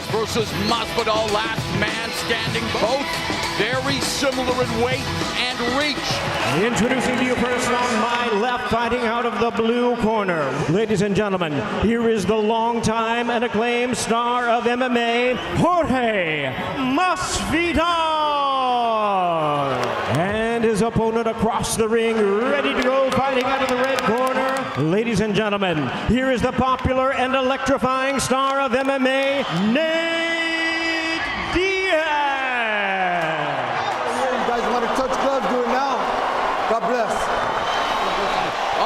Diaz versus Masvidal, last man standing. Both very similar in weight and reach. Introducing to you first on my left, fighting out of the blue corner. Ladies and gentlemen, here is the longtime and acclaimed star of MMA, Jorge Masvidal. And his opponent across the ring, ready to go, fighting out of the red corner. Ladies and gentlemen, here is the popular and electrifying star of MMA, Nate Diaz. You guys want to touch gloves, do it now. God bless.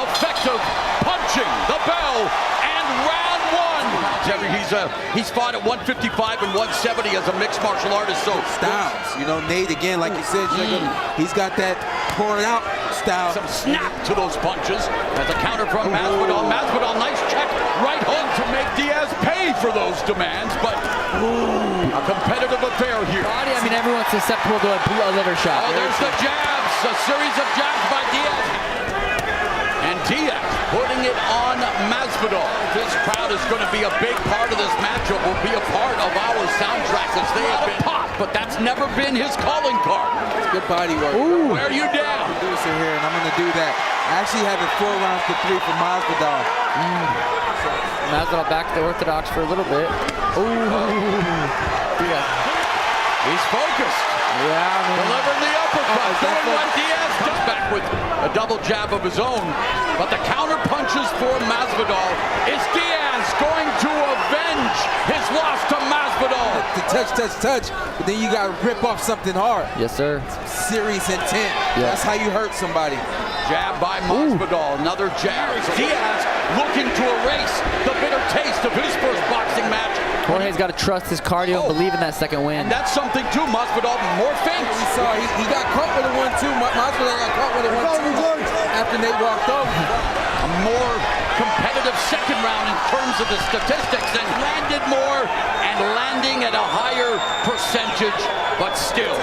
Effective punching, the bell, and round one. He's fought at 155 and 170 as a mixed martial artist. So styles, you know, Nate, again, like you said, he's got that pouring out style. Some snap to those punches as a counter from Masvidal. Masvidal, nice check, right hook to make Diaz pay for those demands, but a competitive affair here. Body, I mean, everyone's susceptible to a liver shot. Oh, there's the jabs, a series of jabs by Diaz. And Diaz putting it on Masvidal. This crowd is going to be a big part of this matchup, will be a part of our soundtrack as they have been pop, but that's never been his calling card. It's good body work. Ooh. Wear you down. Producer here, and I'm going to do that. I actually have it 4 rounds to 3 for Masvidal. Masvidal back to orthodox for a little bit. Ooh. Yeah. He's focused. Yeah, I mean, delivering the uppercut. Doing what Diaz does, back with a double jab of his own. But the counter punches for Masvidal. Is Diaz going to avenge his loss to Masvidal? The touch, but then you got to rip off something hard. Yes, sir. Serious intent. Yeah. That's how you hurt somebody. Jab by Masvidal, another jab. Diaz looking to erase the bitter taste of his first boxing match. Jorge's got to trust his cardio and believe in that second win. And that's something too, Masvidal, more feints. We saw he got caught with a 1-2. Masvidal got caught with a 1-2 after Nate walked over. A more competitive second round in terms of the statistics, and landed more and landing at a higher percentage, but still.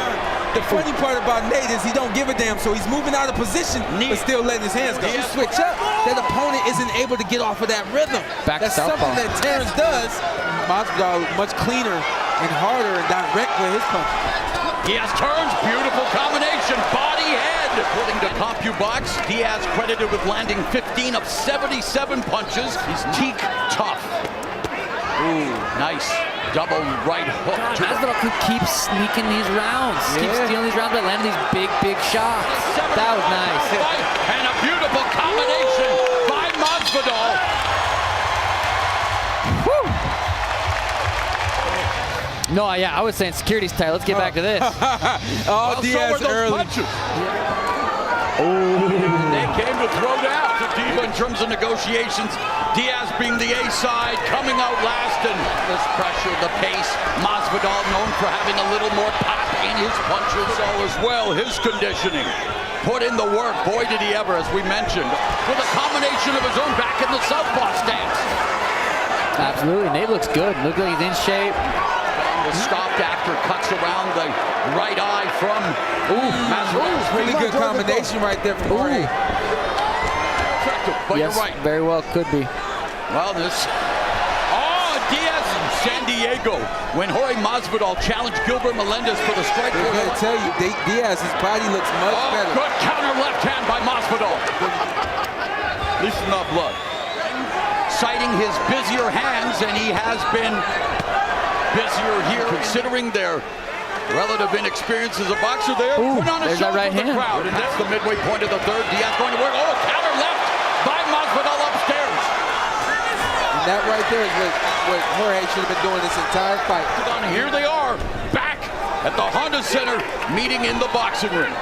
The funny part about Nate is he don't give a damn, so he's moving out of position, but still letting his hands go. You switch up, that opponent isn't able to get off of that rhythm. That's something that Terrence does. Masvidal much cleaner and harder and direct with his punches. Diaz turns, beautiful combination, body head. According to CompuBox, Diaz credited with landing 15 of 77 punches. He's teak tough. Ooh, nice double right hook. Masvidal could keep sneaking these rounds, keep stealing these rounds, but landing these big shots. That was nice. And a beautiful combination by Masvidal. No, yeah, I was saying security's tight. Let's get back to this. Oh, Diaz early. They came to throw down to Diva in terms of negotiations. Diaz being the A side, coming out last, and this pressure, the pace. Masvidal known for having a little more pop in his punches, as well his conditioning. Put in the work, boy did he ever, as we mentioned, with a combination of his own back in the southpaw stance. Absolutely, Nate looks good. Looks like he's in shape. Stopped after, cuts around the right eye from Masvidal. Really good combination right there from Jorge. But yes, you're right. Very well could be. Well, this... Oh, Diaz in San Diego. When Jorge Masvidal challenged Gilbert Melendez for the strike. I gotta tell you, Diaz's body looks much better. Good counter left hand by Masvidal. At least it's not blood. Citing his busier hands, and he has been busier here, considering their relative inexperience as a boxer there. Ooh, put on a there's show that right for the hand. crowd, and that's the midway point of the third. Diaz going to work. Oh, counter left by Masvidal upstairs. And that right there is what Jorge should have been doing this entire fight. Here they are, back at the Honda Center, meeting in the boxing ring.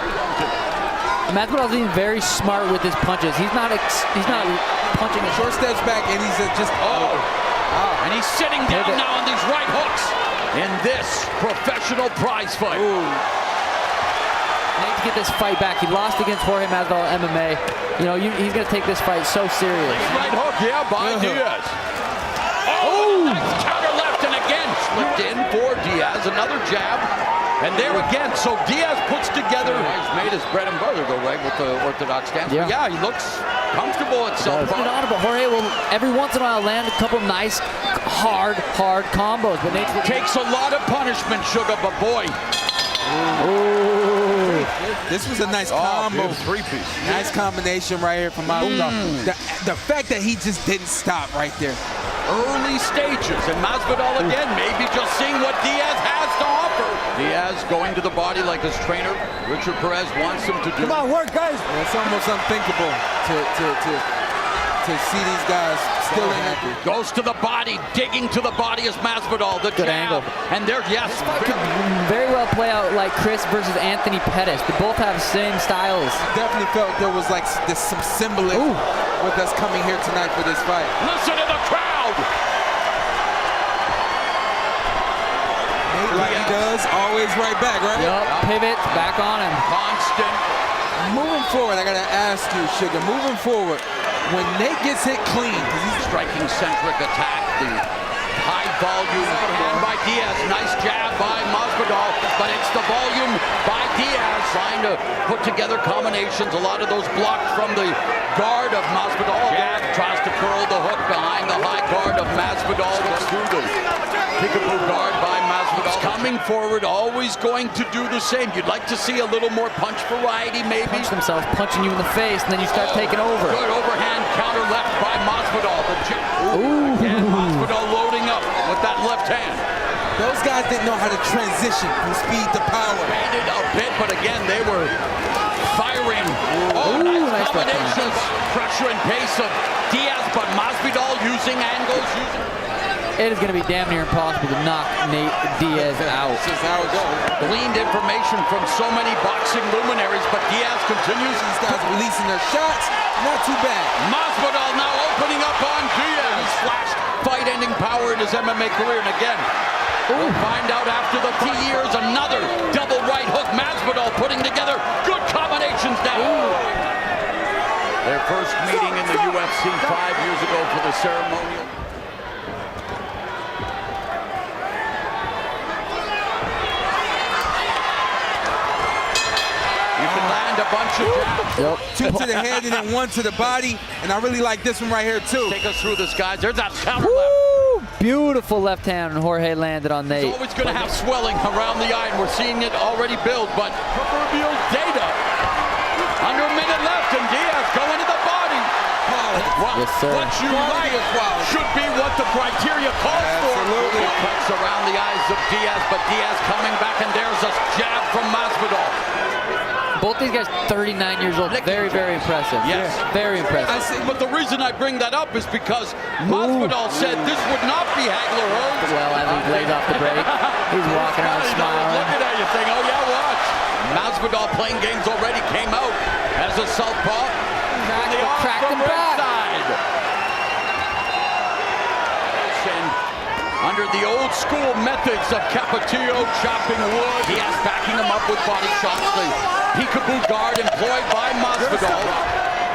Masvidal's being very smart with his punches. He's not punching short steps back, and he's just and he's sitting down now on these right hooks in this professional prize fight. Need to get this fight back. He lost against Jorge Masvidal at MMA. You know, he's going to take this fight so serious. Right hook, by Diaz. Oh, nice counter left, and again slipped in for Diaz. Another jab. And there again, so Diaz puts together, he's made his bread and butter though, right, with the orthodox stance. Yeah. But yeah, he looks comfortable at southpaw. But Jorge will every once in a while land a couple nice, hard combos. But Nate Takes a lot of punishment, Sugar, but boy. Ooh. This was a nice combo. Three-piece. Nice combination right here from Masvidal. The fact that he just didn't stop right there. Early stages, and Masvidal again, maybe just seeing what Diaz has to offer. Diaz going to the body like his trainer, Richard Perez, wants him to do. Come on, work, guys. It's almost unthinkable to see these guys still in it. Goes to the body, digging to the body as Masvidal. The Good jab. angle. And there, yes. could very well play out like Chris versus Anthony Pettis. They both have the same styles. Definitely felt there was like some symbolism with us coming here tonight for this fight. Listen to the crowd. Like he does, always right back, right? Yup, pivot, back on him. Constant. Moving forward, I gotta ask you, Sugar, moving forward, when Nate gets hit clean, because he's Striking centric attack, the high volume hand by Diaz. Nice jab by Masvidal, but it's the volume by Diaz trying to put together combinations. A lot of those blocked from the guard of Masvidal. Jab tries to curl the hook behind the high guard of Masvidal. It's through the peekaboo guard by Masvidal. Coming forward, always going to do the same. You'd like to see a little more punch variety, maybe. Punch themselves, punching you in the face, and then you start taking over. Good overhand counter left by Masvidal. Again, Masvidal loading up with that left hand. those guys didn't know how to transition from speed to power. Faded a bit, but again, they were firing. Nice combinations. Pressure and pace of Diaz, but Masvidal using angles. It is going to be damn near impossible to knock Nate Diaz out. This is how it goes. Gleaned information from so many boxing luminaries, but Diaz continues. These guys releasing their shots. Not too bad. Masvidal now opening up on Diaz. He's flashed fight-ending power in his MMA career, and again, we'll find out after the 3 years, another double right hook. Masvidal putting together good combinations now. Their first meeting in the UFC 5 years ago for the ceremonial. You can land a bunch of jabs. Two to the head and then one to the body. And I really like this one right here, too. Take us through this, guys. There's that counter Woo! left. Beautiful left hand, and Jorge landed on Nate. It's always going to have swelling around the eye, and we're seeing it already build, but proverbial data. Under a minute left, and Diaz going to the body. Well, Yes, sir. what you like should be what the criteria calls for. Absolutely. Cuts around the eyes of Diaz, but Diaz coming back, and there's a jab from Masvidal. Both these guys 39 years old. Very, very impressive. Yes. Very impressive. I see, but the reason I bring that up is because Masvidal said this would not be Hagler-Hearns. Well, as he lays off the break, he's walking around smiling. Looking at you saying, oh yeah, watch. Masvidal playing games already came out as a southpaw. Cracked him back. And under the old school methods of Capetillo chopping wood, Diaz backing him up with body shots. The peekaboo guard employed by Masvidal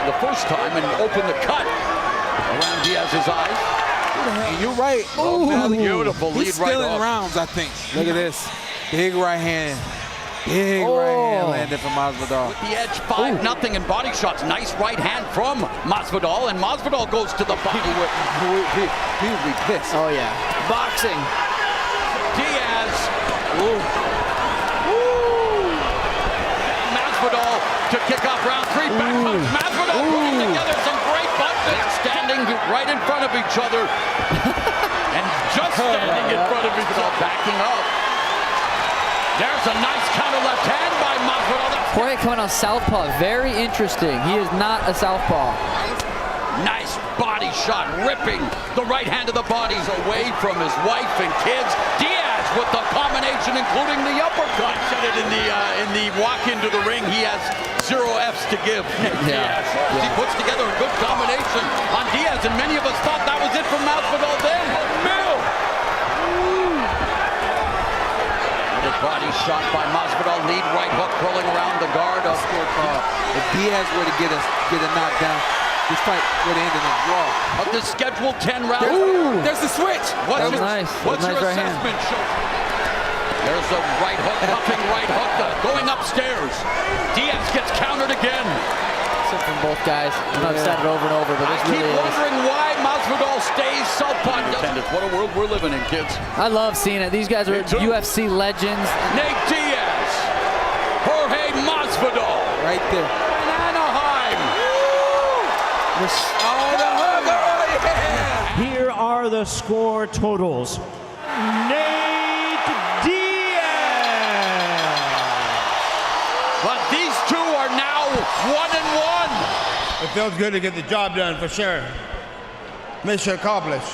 the first time and opened the cut around Diaz's eyes. You're right. Beautiful lead He's right still in hook. rounds, I think. Look at this. Big right hand. Big right hand landed from Masvidal. The edge 5-0 in body shots. Nice right hand from Masvidal, and Masvidal goes to the body. He would be pissed. Oh, yeah. Boxing. Diaz. Masvidal to kick off round 3. Back punch. Masvidal putting together some great punches. Standing right in front of each other. And just standing in front of each other. Backing up. There's a nice counter left hand by Masvidal. Jorge coming on southpaw. Very interesting. He is not a southpaw. Nice body shot, ripping the right hand of the bodies away from his wife and kids. Diaz with the combination, including the uppercut. Said it in the walk into the ring. He has 0 Fs to give. Diaz. He puts together a good combination on Diaz, and many of us thought that was it for Masvidal then. Body shot by Masvidal, lead right hook curling around the guard of If Diaz were to get a knockdown, this fight would end in a draw. of the scheduled 10 rounds. There's the switch. That was nice. What's Nice your right hand. assessment, Sean? There's the right hook, cuffing right hook, going upstairs. Diaz gets countered again. Except from both guys. I've said it over and over, but I this keep really is. wondering why Masvidal stays southpaw. What a world we're living in, kids. I love seeing it. These guys are UFC legends. Nate Diaz, Jorge Masvidal, Right there. in Anaheim. Oh, the hugger! Yeah. Here are the score totals. Nate Diaz. But these two are now 1-1. It feels good to get the job done, for sure. Mission accomplished.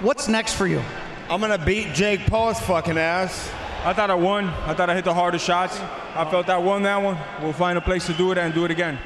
What's next for you? I'm gonna beat Jake Paul's fucking ass. I thought I won. I thought I hit the hardest shots. I felt I won that one. We'll find a place to do it and do it again.